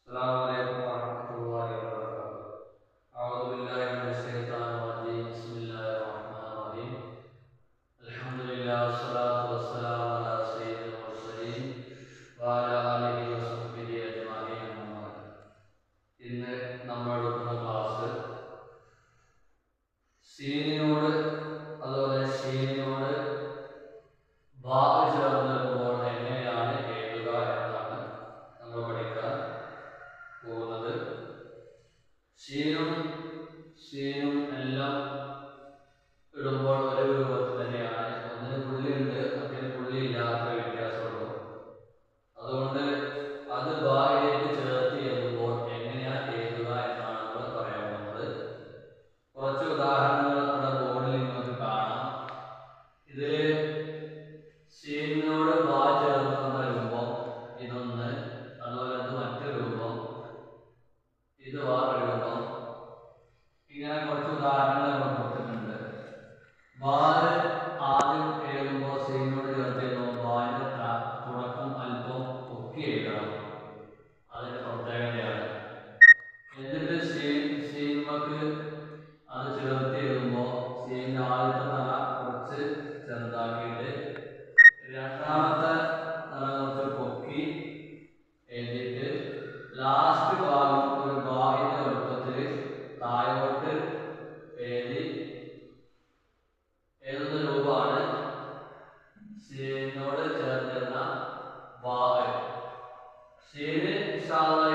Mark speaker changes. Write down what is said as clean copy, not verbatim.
Speaker 1: السلام عليكم ورحمة الله وبركاته. أعوذ بالله من الشيطان الرجيم. بسم الله الرحمن الرحيم. الحمد لله والصلاة والسلام على سيد المرسلين وعلى آله وصحبه أجمعين. ഇന്ന് നമ്മൾ എടുക്കുന്ന ക്ലാസ് സീനിനോട് അതുപോലെ ഷീനിനോട് ബാ ചേർന്നിടുമ്പോൾ എങ്ങനെയാണ് എഴുതുക എന്നാണ് നമ്മൾ പഠിക്കാൻ പോകുന്നത്. ഷീനും എല്ലാം ഇടുമ്പോൾ ഒരേ രൂപത്തിൽ തന്നെയാണ്. ഒന്നിന് പുള്ളിയുണ്ട്, മറ്റൊരു പുള്ളി ഇല്ലാത്ത വ്യത്യാസമുള്ളൂ. അതുകൊണ്ട് അത് ബായിലേക്ക് ചേർത്ത് എഴുതുമ്പോൾ എങ്ങനെയാണ് എഴുതുക എന്നാണ് നമ്മൾ പറയാൻ പോകുന്നത്. കുറച്ച് ഉദാഹരണങ്ങൾ നമ്മുടെ ബോർഡിൽ നിങ്ങൾക്ക് കാണാം. ഇതിൽ ഷീനിനോട് ബാ ചേർന്ന് വന്ന രൂപം ഇതൊന്ന്, അതുപോലെ ഇത് മറ്റൊരു രൂപം, ഇത് വേറെ രൂപം. ഇങ്ങനെ കുറച്ച് ഉദാഹരണങ്ങൾ നമ്മൾ കൊടുത്തിട്ടുണ്ട്. ബാല് ആദ്യം എഴുതുമ്പോൾ സീനിനോട് ചേർത്ത് എഴുതുമ്പോൾ ബാലിന്റെ തുടക്കം അല്പം പൊക്കി എഴുതണം. അതിന്റെ പ്രത്യേകതയാണ്. എന്നിട്ട് സീൻമക്ക് അത് ചേർത്ത് എഴുതുമ്പോൾ സീനിന്റെ ആദ്യത്തെ തല കുറച്ച് ചെറുതാക്കിയിട്ട് രണ്ടാമത്തെ തല കുറച്ച് പൊക്കി എഴുതിയിട്ട് ലാസ്റ്റ് ഭാഗം ഒരു ബാഹിന്റെ വലുപ്പത്തിൽ താഴോട്ട് എഴുതുന്ന രൂപമാണ് സീനിനോട് ചേർന്നിരുന്ന ബാ. ഷീന് ഇൻഷാ അല്ലാഹ്